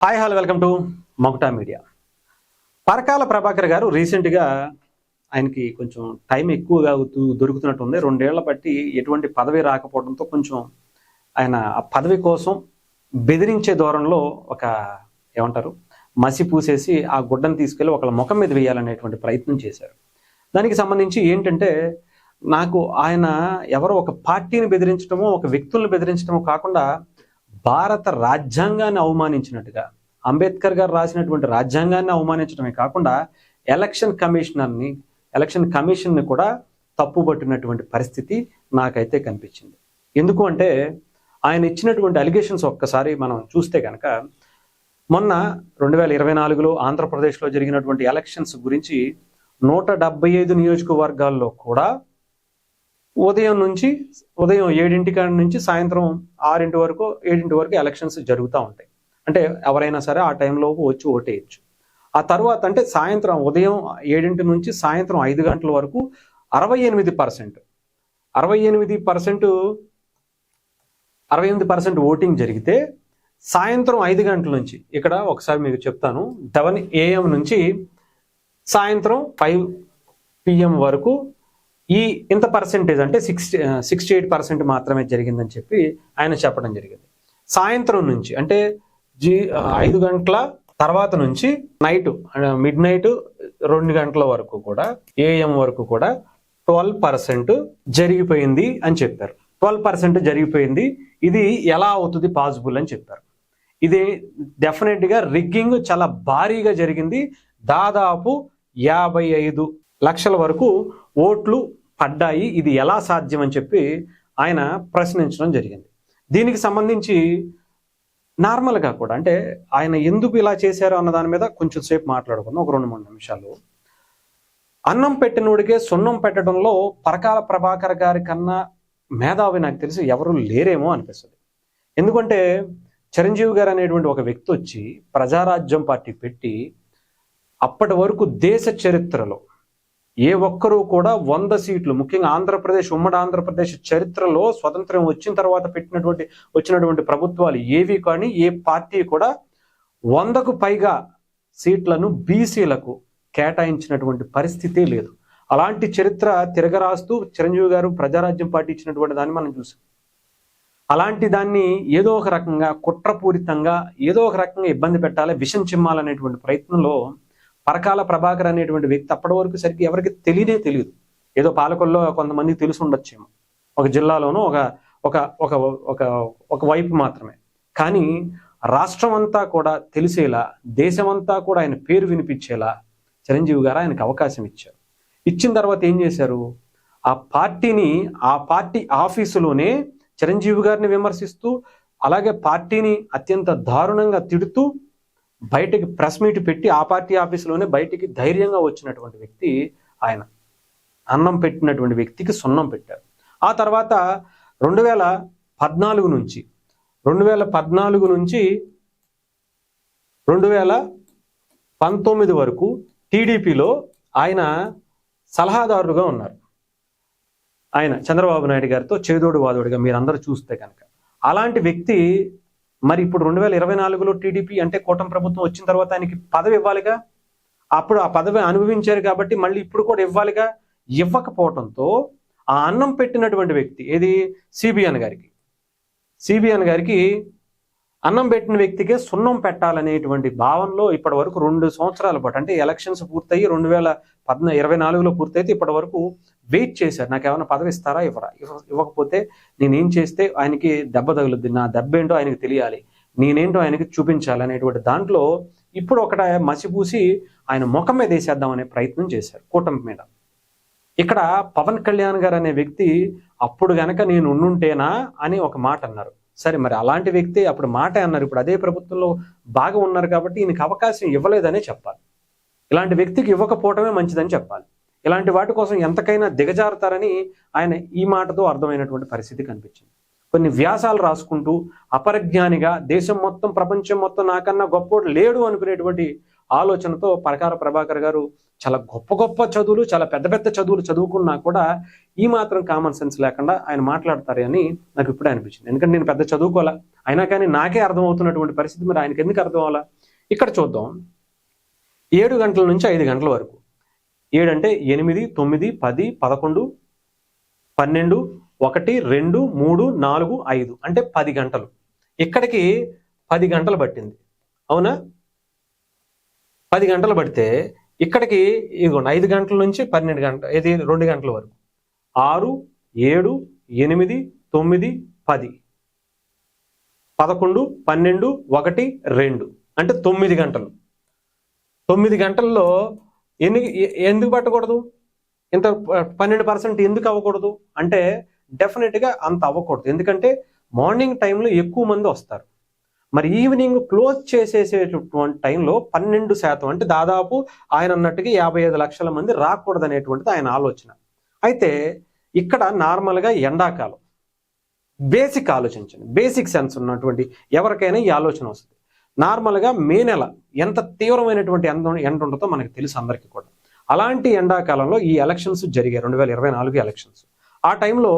Hi hello welcome to Mogata media. Parakala Prabhakar గారు రీసెంట్గా ఆయనకి కొంచెం టైం ఎక్కువగా దొరుకుతున్నట్టుంది. 2 ఏళ్ల బట్టి ఎటువంటి పదవి రాకపోవడంతో కొంచెం ఆయన ఆ పదవి కోసం బెదిరించే ధోరణిలో ఒక ఏమంటారు మసి పూసేసి ఆ గుడ్డను తీసుకెళ్లి ఒకళ్ళ ముఖం మీద వేయాలనేటువంటి ప్రయత్నం చేశారు. దానికి సంబంధించి ఏంటంటే నాకు ఆయన ఎవరో ఒక పార్టీని బెదిరించడమో ఒక వ్యక్తులను బెదిరించడమో కాకుండా భారత రాజ్యాంగాన్ని అవమానించినట్టుగా, అంబేద్కర్ గారు రాసినటువంటి రాజ్యాంగాన్ని అవమానించడమే కాకుండా ఎలక్షన్ కమిషన్ని కూడా తప్పుపట్టినటువంటి పరిస్థితి నాకైతే కనిపించింది. ఎందుకు అంటే ఆయన ఇచ్చినటువంటి అలిగేషన్స్ ఒక్కసారి మనం చూస్తే కనుక మొన్న 2024లో ఆంధ్రప్రదేశ్లో జరిగినటువంటి ఎలక్షన్స్ గురించి 175 నియోజకవర్గాల్లో కూడా ఉదయం 7 నుంచి సాయంత్రం 6 వరకు 7 వరకు ఎలక్షన్స్ జరుగుతూ ఉంటాయి. అంటే ఎవరైనా సరే ఆ టైంలోపు వచ్చి ఓటేయచ్చు. ఆ తర్వాత అంటే సాయంత్రం ఉదయం 7 నుంచి సాయంత్రం 5 గంటల వరకు 68% ఓటింగ్ జరిగితే సాయంత్రం 5 గంటల నుంచి ఇక్కడ ఒకసారి మీకు చెప్తాను 7 AM నుంచి సాయంత్రం 5 PM వరకు ఇంత పర్సెంటేజ్ అంటే 68% మాత్రమే జరిగిందని చెప్పి ఆయన చెప్పడం జరిగింది. సాయంత్రం నుంచి అంటే 5 గంటల తర్వాత నుంచి మిడ్ నైట్ 2 గంటల వరకు కూడా AM వరకు కూడా 12% జరిగిపోయింది అని చెప్పారు. 12% జరిగిపోయింది. ఇది ఎలా అవుతుంది పాసిబుల్ అని చెప్పారు. ఇది డెఫినెట్గా రిగ్గింగ్ చాలా భారీగా జరిగింది. దాదాపు 55 లక్షల వరకు ఓట్లు పడ్డాయి. ఇది ఎలా సాధ్యం అని చెప్పి ఆయన ప్రశ్నించడం జరిగింది. దీనికి సంబంధించి నార్మల్గా కూడా అంటే ఆయన ఎందుకు ఇలా చేశారు అన్న దాని మీద కొంచెం సేపు మాట్లాడుకుందాం, ఒక 2-3 నిమిషాలు. అన్నం పెట్టినోడికే సున్నం పెట్టడంలో పరకాల ప్రభాకర్ గారి కన్నా మేధావి నాకు తెలిసి ఎవరు లేరేమో అనిపిస్తుంది. ఎందుకంటే చిరంజీవి గారు అనేటువంటి ఒక వ్యక్తి వచ్చి ప్రజారాజ్యం పార్టీ పెట్టి అప్పటి వరకు దేశ చరిత్రలో ఏ ఒక్కరూ కూడా 100 సీట్లు, ముఖ్యంగా ఉమ్మడి ఆంధ్రప్రదేశ్ చరిత్రలో స్వతంత్రం వచ్చిన తర్వాత వచ్చినటువంటి ప్రభుత్వాలు ఏవి కానీ ఏ పార్టీ కూడా 100కు పైగా సీట్లను బీసీలకు కేటాయించినటువంటి పరిస్థితి లేదు. అలాంటి చరిత్ర తిరగరాస్తూ చిరంజీవి గారు ప్రజారాజ్యం పార్టీ ఇచ్చినటువంటి దాన్ని మనం చూసాం. అలాంటి దాన్ని ఏదో ఒక రకంగా కుట్రపూరితంగా ఏదో ఒక రకంగా ఇబ్బంది పెట్టాలి, విషం చిమ్మాలనేటువంటి ప్రయత్నంలో పరకాల ప్రభాకర్ అనేటువంటి వ్యక్తి అప్పటి వరకు సరిగ్గా ఎవరికి తెలియదు. ఏదో పాలకుల్లో కొంతమంది తెలిసి ఉండొచ్చేమో, ఒక జిల్లాలోనూ ఒక వైపు మాత్రమే. కానీ రాష్ట్రం అంతా కూడా తెలిసేలా, దేశమంతా కూడా ఆయన పేరు వినిపించేలా చిరంజీవి గారు ఆయనకు అవకాశం ఇచ్చారు. ఇచ్చిన తర్వాత ఏం చేశారు? ఆ పార్టీ ఆఫీసులోనే చిరంజీవి గారిని విమర్శిస్తూ, అలాగే పార్టీని అత్యంత దారుణంగా తిడుతూ బయటకి ప్రెస్ మీట్ పెట్టి ఆ పార్టీ ఆఫీసులోనే బయటికి ధైర్యంగా వచ్చినటువంటి వ్యక్తి ఆయన. అన్నం పెట్టినటువంటి వ్యక్తికి సున్నం పెట్టారు. ఆ తర్వాత 2014 నుంచి 2019 వరకు టీడీపీలో ఆయన సలహాదారుగా ఉన్నారు. ఆయన చంద్రబాబు నాయుడు గారితో చేదోడు వాదోడుగా మీరందరూ చూస్తే కనుక. అలాంటి వ్యక్తి మరి ఇప్పుడు 2024లో టీడీపీ అంటే కూటమి ప్రభుత్వం వచ్చిన తర్వాత ఆయనకి పదవి ఇవ్వాలిగా. అప్పుడు ఆ పదవి అనుభవించారు కాబట్టి మళ్ళీ ఇప్పుడు కూడా ఇవ్వాలిగా. ఇవ్వకపోవడంతో ఆ అన్నం పెట్టినటువంటి వ్యక్తి ఏది సిబిఎన్ గారికి అన్నం పెట్టిన వ్యక్తికే సున్నం పెట్టాలనేటువంటి భావనలో ఇప్పటి వరకు 2 సంవత్సరాల పాటు, అంటే ఎలక్షన్స్ పూర్తయి 2024లో పూర్తయితే ఇప్పటి వరకు వెయిట్ చేశారు. నాకు ఏమైనా పదవి ఇస్తారా, ఇవ్వకపోతే నేనేం చేస్తే ఆయనకి దెబ్బ తగులుద్ది, నా దెబ్బ ఏంటో ఆయనకి తెలియాలి, నేనేంటో ఆయనకి చూపించాలి అనేటువంటి దాంట్లో ఇప్పుడు ఒకట మసిపూసి ఆయన ముఖం మీద వేసేద్దాం అనే ప్రయత్నం చేశారు కూటమి మీద. ఇక్కడ పవన్ కళ్యాణ్ గారు అనే వ్యక్తి అప్పుడు గనక నేను ఉండుంటేనా అని ఒక మాట అన్నారు. సరే, మరి అలాంటి వ్యక్తి అప్పుడు మాట అన్నారు, ఇప్పుడు అదే ప్రభుత్వంలో బాగా ఉన్నారు కాబట్టి ఈయనకి అవకాశం ఇవ్వలేదనే చెప్పాలి. ఇలాంటి వ్యక్తికి ఇవ్వకపోవటమే మంచిదని చెప్పాలి. ఇలాంటి వాటి కోసం ఎంతకైనా దిగజారుతారని ఆయన ఈ మాటతో అర్థమైనటువంటి పరిస్థితి కనిపించింది. కొన్ని వ్యాసాలు రాసుకుంటూ అపరజ్ఞానిగా దేశం మొత్తం ప్రపంచం మొత్తం నాకన్నా గొప్పోడు లేడు అనుకునేటువంటి ఆలోచనతో పరకాల ప్రభాకర్ గారు చాలా గొప్ప గొప్ప చదువులు, చాలా పెద్ద పెద్ద చదువులు చదువుకున్నా కూడా ఈ మాత్రం కామన్ సెన్స్ లేకుండా ఆయన మాట్లాడతారు అని నాకు ఇప్పుడే అనిపించింది. ఎందుకంటే నేను పెద్ద చదువుకోవాలా, అయినా కానీ నాకే అర్థమవుతున్నటువంటి పరిస్థితి మరి ఆయనకి ఎందుకు అర్థం అవ్వాలా? ఇక్కడ చూద్దాం. 7 గంటల నుంచి 5 గంటల వరకు, 7 అంటే 8, 9, 10, 11, 12, 1, 2, 3, 4, 5 అంటే 10 గంటలు. ఇక్కడికి 10 గంటలు పట్టింది, అవునా? 10 గంటలు పడితే ఇక్కడికి ఇదిగోండి 5 గంటల నుంచి 12 గంటల, ఇది 2 గంటల వరకు 6, 7, 8, 9, 10, 11, 12, 1, 2 అంటే 9 గంటలు. 9 గంటల్లో ఎందుకు పట్టకూడదు? ఇంత 12% ఎందుకు అవ్వకూడదు అంటే డెఫినెట్గా అంత అవ్వకూడదు. ఎందుకంటే మార్నింగ్ టైంలో ఎక్కువ మంది వస్తారు, మరి ఈవినింగ్ క్లోజ్ చేసేసేటటువంటి టైంలో 12% అంటే దాదాపు ఆయన అన్నట్టుగా 55 లక్షల మంది రాకూడదు అనేటువంటిది ఆయన ఆలోచన. అయితే ఇక్కడ నార్మల్గా ఎండాకాలం, బేసిక్ ఆలోచించండి, బేసిక్ సెన్స్ ఉన్నటువంటి ఎవరికైనా ఈ ఆలోచన వస్తుంది. నార్మల్గా మే నెల ఎంత తీవ్రమైనటువంటి ఎండ ఉంటుందో మనకు తెలుసు అందరికీ కూడా. అలాంటి ఎండాకాలంలో ఈ ఎలక్షన్స్ జరిగాయి, 2024 ఎలక్షన్స్. ఆ టైంలో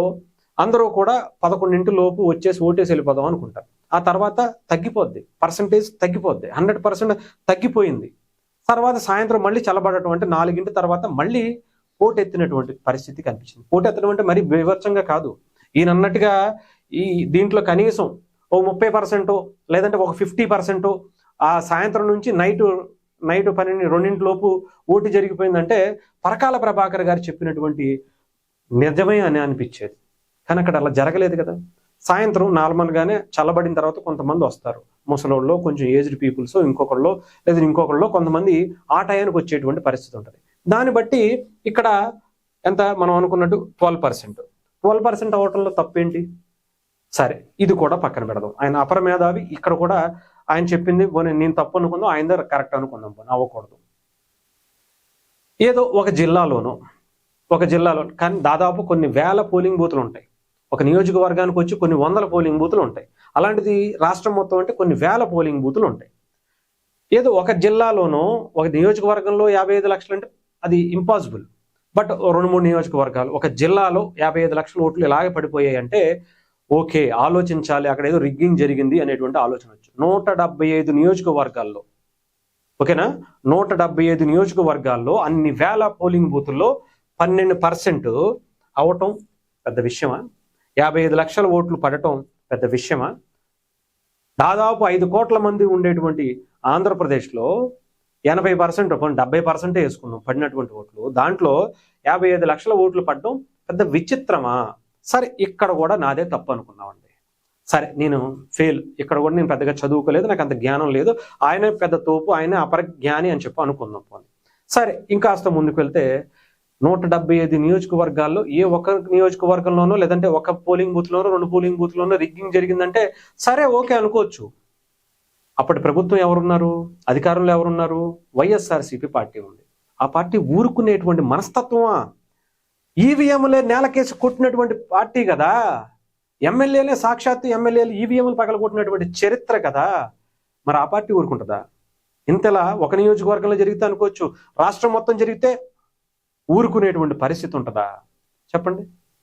అందరూ కూడా 11 లోపు వచ్చేసి ఓటేసి వెళ్ళిపోదాం అనుకుంటారు. ఆ తర్వాత తగ్గిపోద్ది, పర్సంటేజ్ తగ్గిపోద్ది, 100% తగ్గిపోయింది. తర్వాత సాయంత్రం మళ్ళీ చల్లబడటం అంటే 4 తర్వాత మళ్ళీ పోటెత్తినటువంటి పరిస్థితి కనిపించింది. పోటెత్తడం అంటే మరి వివచ్చంగా కాదు, ఈయన అన్నట్టుగా ఈ దీంట్లో కనీసం ఓ 30% లేదంటే ఒక 50% ఆ సాయంత్రం నుంచి నైట్ 12 లోపు ఓటు జరిగిపోయిందంటే పరకాల ప్రభాకర్ గారు చెప్పినటువంటి నిజమే అని అనిపించేది. కానీ అక్కడ అలా జరగలేదు కదా. సాయంత్రం నార్మల్గానే చల్లబడిన తర్వాత కొంతమంది వస్తారు, ముసలోళ్ళు, కొంచెం ఏజ్డ్ పీపుల్స్, ఇంకొకళ్ళు కొంతమంది ఆ టయానికి వచ్చేటువంటి పరిస్థితి ఉంటుంది. దాన్ని బట్టి ఇక్కడ ఎంత మనం అనుకున్నట్టు 12% అవటంలో తప్పేంటి? సరే, ఇది కూడా పక్కన పెడదాం. ఆయన అపర మేధావి, ఇక్కడ కూడా ఆయన చెప్పింది నేను తప్పు అనుకుందాం, ఆయన దగ్గర కరెక్ట్ అనుకుందాం, అవ్వకూడదు. ఏదో ఒక జిల్లాలో కానీ దాదాపు కొన్ని వేల పోలింగ్ బూతులు ఉంటాయి. ఒక నియోజకవర్గానికి వచ్చి కొన్ని వందల పోలింగ్ బూతులు ఉంటాయి. అలాంటిది రాష్ట్రం మొత్తం అంటే కొన్ని వేల పోలింగ్ బూతులు ఉంటాయి. ఏదో ఒక జిల్లాలోనో ఒక నియోజకవర్గంలో 55 లక్షలు అంటే అది ఇంపాసిబుల్. బట్ 2-3 నియోజకవర్గాలు, ఒక జిల్లాలో 55 లక్షల ఓట్లు ఇలాగే పడిపోయాయి అంటే ఓకే, ఆలోచించాలి, అక్కడ ఏదో రిగ్గింగ్ జరిగింది అనేటువంటి ఆలోచన వచ్చు. 175 నియోజకవర్గాల్లో, ఓకేనా, 175 నియోజకవర్గాల్లో అన్ని వేల పోలింగ్ బూతుల్లో 12% అవటం పెద్ద విషయమా? 55 లక్షల ఓట్లు పడటం పెద్ద విషయమా? దాదాపు 5 కోట్ల మంది ఉండేటువంటి ఆంధ్రప్రదేశ్లో 80%, 70% వేసుకున్నాం పడినటువంటి ఓట్లు, దాంట్లో 55 లక్షల ఓట్లు పడడం పెద్ద విచిత్రమా? సరే, ఇక్కడ కూడా నాదే తప్పు అనుకున్నామండి. సరే, నేను ఫెయిల్, ఇక్కడ కూడా నేను పెద్దగా చదువుకోలేదు, నాకు అంత జ్ఞానం లేదు, ఆయనే పెద్ద తోపు, ఆయనే అపరజ్ఞాని అని చెప్పి అనుకుందాం పోనీ. సరే, ఇంకాస్త ముందుకు వెళ్తే 175 నియోజకవర్గాల్లో ఏ ఒక్క నియోజకవర్గంలోనో లేదంటే ఒక పోలింగ్ బూత్లోనో 2 పోలింగ్ బూత్లోనో రిగ్గింగ్ జరిగిందంటే సరే, ఓకే అనుకోవచ్చు. అప్పటి ప్రభుత్వం ఎవరున్నారు, అధికారంలో ఎవరున్నారు? వైఎస్ఆర్సీపీ పార్టీ ఉంది. ఆ పార్టీ ఊరుకునేటువంటి మనస్తత్వమా? ఈవీఎంలే నేలకేసి కొట్టినటువంటి పార్టీ కదా, ఎమ్మెల్యేలే, సాక్షాత్తు ఎమ్మెల్యేలు ఈవీఎంలు పగలగొట్టినటువంటి చరిత్ర కదా. మరి ఆ పార్టీ ఊరుకుంటుందా? ఇంతలా ఒక నియోజకవర్గంలో జరిగితే అనుకోవచ్చు, రాష్ట్రం మొత్తం జరిగితే ఊరుకునేటువంటి పరిస్థితి ఉంటుందా? చెప్పండి,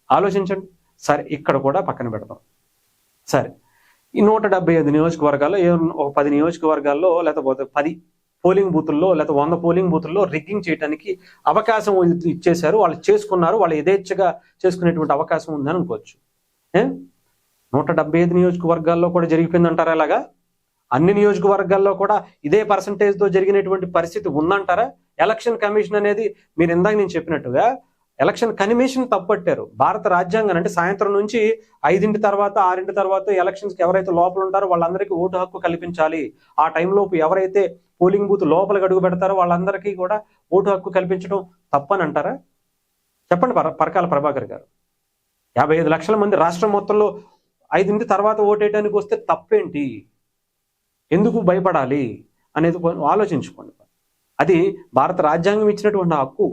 ఆలోచించండి. సరే, ఇక్కడ కూడా పక్కన పెడతాం. సరే, ఈ 175 నియోజకవర్గాల్లో ఒక 10 నియోజకవర్గాల్లో లేకపోతే 10 పోలింగ్ బూతుల్లో లేకపోతే 100 పోలింగ్ బూతుల్లో రిగ్గింగ్ చేయడానికి అవకాశం ఇచ్చేశారు, వాళ్ళు చేసుకున్నారు, వాళ్ళు యథేచ్ఛగా చేసుకునేటువంటి అవకాశం ఉందని అనుకోవచ్చు. 175 నియోజకవర్గాల్లో కూడా జరిగిపోయిందంటారా? అలాగా అన్ని నియోజకవర్గాల్లో కూడా ఇదే పర్సంటేజ్తో జరిగినటువంటి పరిస్థితి ఉందంటారా? ఎలక్షన్ కమిషన్ అనేది మీరు ఇందాక నేను చెప్పినట్టుగా ఎలక్షన్ కమిషన్ తప్పట్టారు. భారత రాజ్యాంగాన్ని అంటే సాయంత్రం నుంచి 5 తర్వాత 6 తర్వాత ఎలక్షన్స్కి ఎవరైతే లోపల ఉంటారో వాళ్ళందరికీ ఓటు హక్కు కల్పించాలి. ఆ టైంలోపు ఎవరైతే పోలింగ్ బూత్ లోపలికి అడుగు పెడతారో వాళ్ళందరికీ కూడా ఓటు హక్కు కల్పించడం తప్పని అంటారా? చెప్పండి పరకాల ప్రభాకర్ గారు. 55 లక్షల మంది రాష్ట్రం మొత్తంలో 5 తర్వాత ఓటేయడానికి వస్తే తప్పేంటి? ఎందుకు భయపడాలి అనేది ఆలోచించుకోండి. అది భారత రాజ్యాంగం ఇచ్చినటువంటి హక్కు.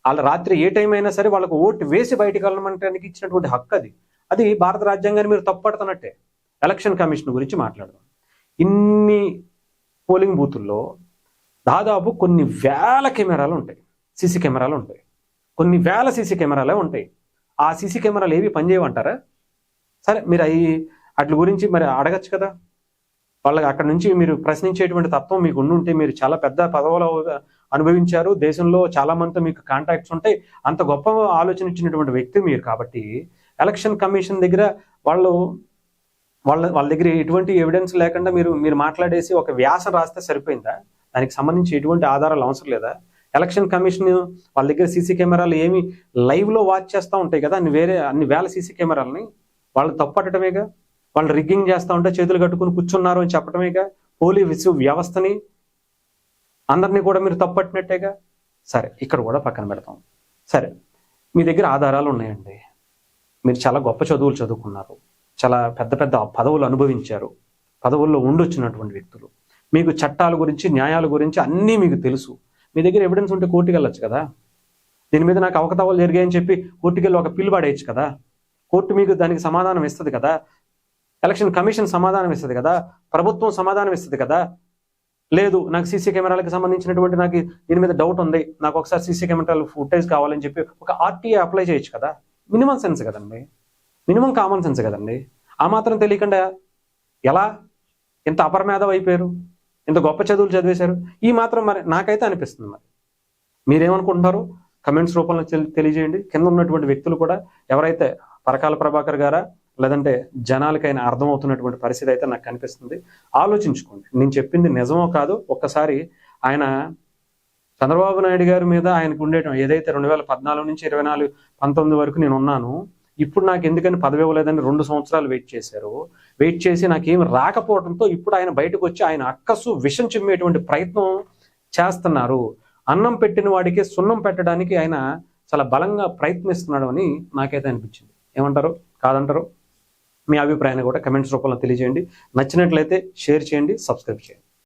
వాళ్ళ రాత్రి ఏ టైం అయినా సరే వాళ్ళకు ఓటు వేసి బయటకు వెళ్ళమంటానికి ఇచ్చినటువంటి హక్కు అది భారత రాజ్యాంగాన్ని మీరు తప్పడుతున్నట్టే. ఎలక్షన్ కమిషన్ గురించి మాట్లాడదాం. ఇన్ని పోలింగ్ బూతుల్లో దాదాపు కొన్ని వేల కెమెరాలు ఉంటాయి, సీసీ కెమెరాలు ఉంటాయి, కొన్ని వేల సీసీ కెమెరాలే ఉంటాయి. ఆ సీసీ కెమెరాలు ఏవి పనిచేయమంటారా? సరే, మీరు వాటి గురించి మరి అడగచ్చు కదా. వాళ్ళకి అక్కడ నుంచి మీరు ప్రశ్నించేటువంటి తత్వం మీకు ఉండుంటే, మీరు చాలా పెద్ద పదవులు అనుభవించారు, దేశంలో చాలా మందితో మీకు కాంటాక్ట్స్ ఉంటాయి, అంత గొప్ప ఆలోచన ఇచ్చినటువంటి వ్యక్తి మీరు. కాబట్టి ఎలక్షన్ కమిషన్ దగ్గర వాళ్ళ దగ్గర ఎటువంటి ఎవిడెన్స్ లేకుండా మీరు మాట్లాడేసి ఒక వ్యాసం రాస్తే సరిపోయిందా? దానికి సంబంధించి ఎటువంటి ఆధారాలు అవసరం లేదా? ఎలక్షన్ కమిషన్ వాళ్ళ దగ్గర సీసీ కెమెరాలు ఏమి లైవ్లో వాచ్ చేస్తూ ఉంటాయి కదా, అన్ని వేల సీసీ కెమెరాలని వాళ్ళు తప్పట్టడమేగా. వాళ్ళు రిగ్గింగ్ చేస్తూ ఉంటే చేతులు కట్టుకుని కూర్చున్నారు అని చెప్పడమేగా. పోలీసు వ్యవస్థని అందరినీ కూడా మీరు తప్పట్టినట్టేగా. సరే, ఇక్కడ కూడా పక్కన పెడతాం. సరే, మీ దగ్గర ఆధారాలు ఉన్నాయండి, మీరు చాలా గొప్ప చదువులు చదువుకున్నారు, చాలా పెద్ద పెద్ద పదవులు అనుభవించారు, పదవుల్లో ఉండొచ్చినటువంటి వ్యక్తులు, మీకు చట్టాల గురించి న్యాయాల గురించి అన్నీ మీకు తెలుసు. మీ దగ్గర ఎవిడెన్స్ ఉంటే కోర్టుకి వెళ్ళొచ్చు కదా. దీని మీద నాకు అవకతవకలు జరిగాయని చెప్పి కోర్టుకి వెళ్ళి ఒక పిల్లు పడేయచ్చు కదా. కోర్టు మీకు దానికి సమాధానం ఇస్తుంది కదా, ఎలక్షన్ కమిషన్ సమాధానం ఇస్తుంది కదా, ప్రభుత్వం సమాధానం ఇస్తుంది కదా. లేదు, నాకు సీసీ కెమెరాలకు సంబంధించినటువంటి నాకు దీని మీద డౌట్ ఉంది, నాకు ఒకసారి సీసీ కెమెరాల ఫుటేజ్ కావాలని చెప్పి ఒక ఆర్టీఏ అప్లై చేయొచ్చు కదా. మినిమం సెన్స్ కదండి, మినిమం కామన్ సెన్స్ కదండి. ఆ మాత్రం తెలియకుండా ఎలా ఇంత అపరమేధం అయిపోయారు, ఇంత గొప్ప చదువులు చదివేశారు? ఈ మాత్రం మరి నాకైతే అనిపిస్తుంది. మరి మీరేమనుకుంటున్నారు కమెంట్స్ రూపంలో తెలియజేయండి. కింద ఉన్నటువంటి వ్యక్తులు కూడా ఎవరైతే పరకాల ప్రభాకర్ గారా లేదంటే జనాలకైనా అర్థమవుతున్నటువంటి పరిస్థితి అయితే నాకు కనిపిస్తుంది. ఆలోచించుకోండి, నేను చెప్పింది నిజమో కాదు. ఒక్కసారి ఆయన చంద్రబాబు నాయుడు గారి మీద ఆయనకు ఉండేటం ఏదైతే 2014 నుంచి 19 వరకు నేను ఉన్నాను, ఇప్పుడు నాకు ఎందుకని పదవి ఇవ్వలేదని 2 సంవత్సరాలు వెయిట్ చేశారు. వెయిట్ చేసి నాకేం రాకపోవడంతో ఇప్పుడు ఆయన బయటకు వచ్చి ఆయన అక్కసు విషం చిమ్మేటువంటి ప్రయత్నం చేస్తున్నారు. అన్నం పెట్టిన వాడికి సున్నం పెట్టడానికి ఆయన చాలా బలంగా ప్రయత్నిస్తున్నాడు అని నాకైతే అనిపించింది. ఏమంటారు? కాదంటారు? మీ అభిప్రాయాన్ని కూడా కమెంట్స్ రూపంలో తెలియజేయండి. నచ్చినట్లయితే షేర్ చేయండి, సబ్స్క్రైబ్ చేయండి.